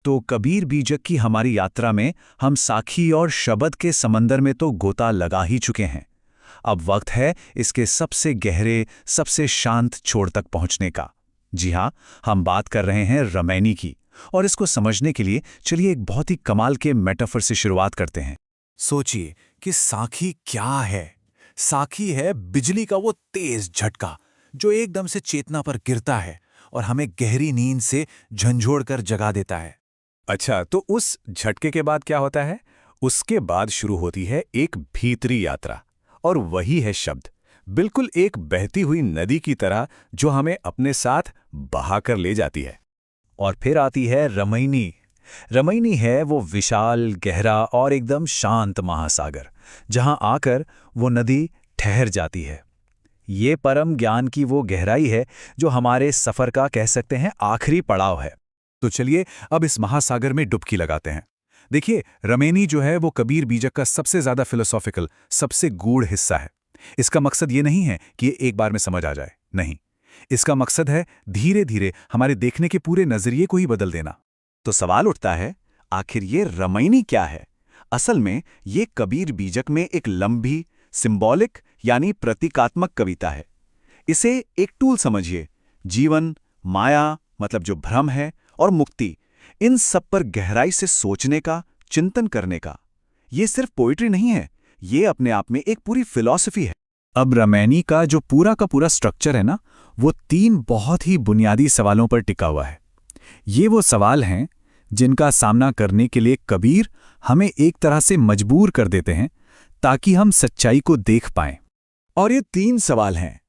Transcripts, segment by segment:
तो कबीर बीजक की हमारी यात्रा में हम साखी और शब्द के समंदर में तो गोता लगा ही चुके हैं। अब वक्त है इसके सबसे गहरे, सबसे शांत छोर तक पहुंचने का। जी हाँ, हम बात कर रहे हैं रमैनी की। और इसको समझने के लिए चलिए एक बहुत ही कमाल के मेटाफर से शुरुआत करते हैं। सोचिए कि साखी क्या है। साखी है बिजली का वो तेज झटका जो एकदम से चेतना पर गिरता है और हमें गहरी नींद से झंझोड़ कर जगा देता है। अच्छा, तो उस झटके के बाद क्या होता है? उसके बाद शुरू होती है एक भीतरी यात्रा, और वही है शब्द, बिल्कुल एक बहती हुई नदी की तरह जो हमें अपने साथ बहाकर ले जाती है। और फिर आती है रमैनी। रमैनी है वो विशाल, गहरा और एकदम शांत महासागर, जहां आकर वो नदी ठहर जाती है। ये परम ज्ञान की वो गहराई है जो हमारे सफर का कह सकते हैं आखिरी पड़ाव है। तो चलिए अब इस महासागर में डुबकी लगाते हैं। देखिए, रमैनी जो है वो कबीर बीजक का सबसे ज्यादा फिलोसॉफिकल, सबसे गूढ़ हिस्सा है। इसका मकसद ये नहीं है कि ये एक बार में समझ आ जाए, नहीं। इसका मकसद है धीरे धीरे हमारे देखने के पूरे नजरिए को ही बदल देना। तो सवाल उठता है, आखिर ये रमैनी क्या है? असल में ये कबीर बीजक में एक लंबी, सिंबॉलिक यानी प्रतीकात्मक कविता है। इसे एक टूल समझिए। जीवन, माया मतलब जो भ्रम है, और मुक्ति, इन सब पर गहराई से सोचने का, चिंतन करने का। ये सिर्फ पोइट्री नहीं है, ये अपने आप में एक पूरी फिलॉसफी है। अब रमैनी का जो पूरा का पूरा स्ट्रक्चर है ना, वो 3 बहुत ही बुनियादी सवालों पर टिका हुआ है। ये वो सवाल हैं जिनका सामना करने के लिए कबीर हमें एक तरह से मजबूर कर देते हैं ताकि हम सच्चाई को देख पाएं। और ये 3 सवाल हैं।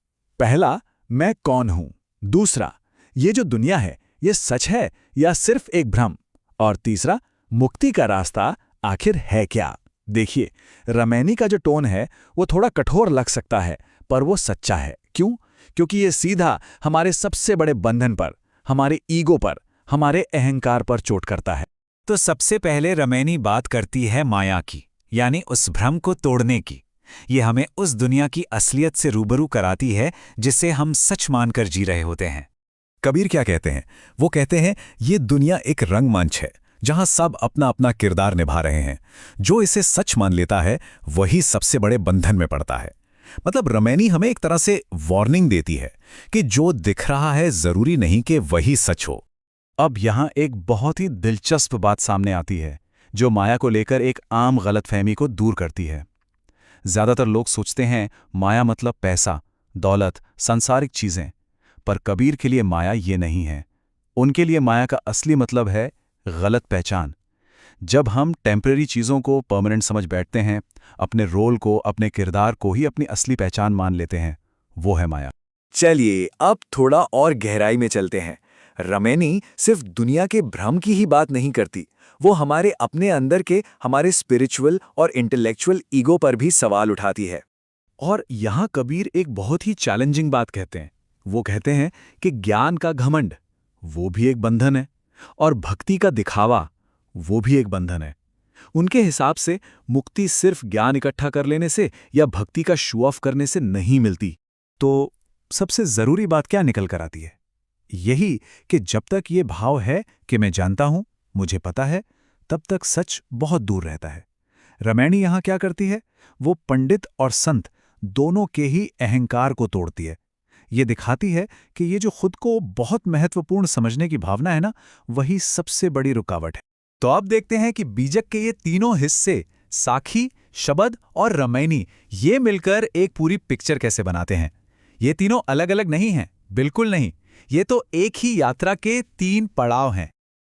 पहला, मैं कौन हूं? दूसरा, ये जो दुनिया है ये सच है या सिर्फ एक भ्रम? और तीसरा, मुक्ति का रास्ता आखिर है क्या? देखिए, रमैनी का जो टोन है वो थोड़ा कठोर लग सकता है, पर वो सच्चा है। क्यों? क्योंकि ये सीधा हमारे सबसे बड़े बंधन पर, हमारे ईगो पर, हमारे अहंकार पर चोट करता है। तो सबसे पहले रमैनी बात करती है माया की, यानी उस भ्रम को तोड़ने की। ये हमें उस दुनिया की असलियत से रूबरू कराती है जिसे हम सच मानकर जी रहे होते हैं। कबीर क्या कहते हैं? वो कहते हैं ये दुनिया एक रंगमंच है जहां सब अपना अपना किरदार निभा रहे हैं। जो इसे सच मान लेता है वही सबसे बड़े बंधन में पड़ता है। मतलब रमैनी हमें एक तरह से वार्निंग देती है कि जो दिख रहा है जरूरी नहीं कि वही सच हो। अब यहां एक बहुत ही दिलचस्प बात सामने आती है जो माया को लेकर एक आम गलतफहमी को दूर करती है। ज्यादातर लोग सोचते हैं माया मतलब पैसा, दौलत, सांसारिक चीजें। पर कबीर के लिए माया ये नहीं है। उनके लिए माया का असली मतलब है गलत पहचान। जब हम टेम्परेरी चीज़ों को परमानेंट समझ बैठते हैं, अपने रोल को, अपने किरदार को ही अपनी असली पहचान मान लेते हैं, वो है माया। चलिए अब थोड़ा और गहराई में चलते हैं। रमैनी सिर्फ दुनिया के भ्रम की ही बात नहीं करती, वो हमारे अपने अंदर के, हमारे स्पिरिचुअल और इंटेलेक्चुअल ईगो पर भी सवाल उठाती है। और यहां कबीर एक बहुत ही चैलेंजिंग बात कहते हैं। वो कहते हैं कि ज्ञान का घमंड वो भी एक बंधन है, और भक्ति का दिखावा वो भी एक बंधन है। उनके हिसाब से मुक्ति सिर्फ ज्ञान इकट्ठा कर लेने से या भक्ति का शो ऑफ करने से नहीं मिलती। तो सबसे जरूरी बात क्या निकल कर आती है? यही कि जब तक ये भाव है कि मैं जानता हूं, मुझे पता है, तब तक सच बहुत दूर रहता है। रमैनी यहां क्या करती है? वो पंडित और संत दोनों के ही अहंकार को तोड़ती है। ये दिखाती है कि ये जो खुद को बहुत महत्वपूर्ण समझने की भावना है ना, वही सबसे बड़ी रुकावट है। तो अब देखते हैं कि बीजक के ये तीनों हिस्से, साखी, शब्द और रमैनी, ये मिलकर एक पूरी पिक्चर कैसे बनाते हैं। ये तीनों अलग अलग नहीं हैं, बिल्कुल नहीं। ये तो एक ही यात्रा के 3 पड़ाव हैं।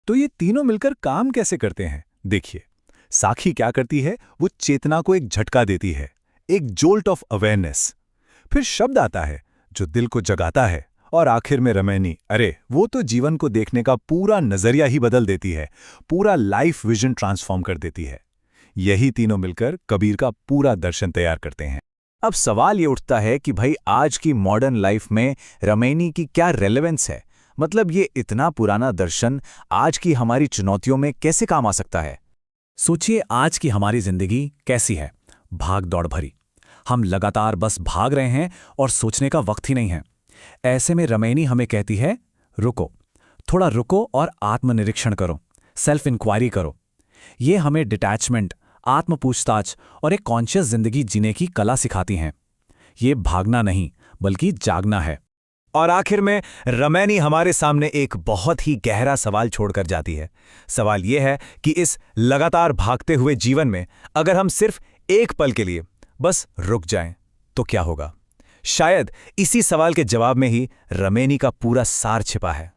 तो ये तीनों मिलकर काम कैसे करते हैं? देखिए, साखी क्या करती है? वो चेतना को एक झटका देती है, एक जोल्ट ऑफ अवेयरनेस। फिर शब्द आता है जो दिल को जगाता है, और आखिर में रमैनी, अरे वो तो जीवन को देखने का पूरा नजरिया ही बदल देती है, पूरा लाइफ विजन ट्रांसफॉर्म कर देती है। यही तीनों मिलकर कबीर का पूरा दर्शन तैयार करते हैं। अब सवाल ये उठता है कि भाई आज की मॉडर्न लाइफ में रमैनी की क्या रेलेवेंस है? मतलब ये इतना पुराना दर्शन आज की हमारी चुनौतियों में कैसे काम आ सकता है? सोचिए आज की हमारी जिंदगी कैसी है, भाग दौड़ भरी। हम लगातार बस भाग रहे हैं और सोचने का वक्त ही नहीं है। ऐसे में रमैनी हमें कहती है, रुको, थोड़ा रुको और आत्मनिरीक्षण करो। सेल्फ इंक्वायरी करो। ये हमें डिटैचमेंट, आत्म पूछताछ और एक कॉन्शियस जिंदगी जीने की कला सिखाती हैं। ये भागना नहीं, बल्कि जागना है। और आखिर में रमैनी हमारे सामने एक बहुत ही गहरा सवाल छोड़कर जाती है। सवाल यह है कि इस लगातार भागते हुए जीवन में अगर हम सिर्फ एक पल के लिए बस रुक जाएं, तो क्या होगा? शायद इसी सवाल के जवाब में ही रमैनी का पूरा सार छिपा है।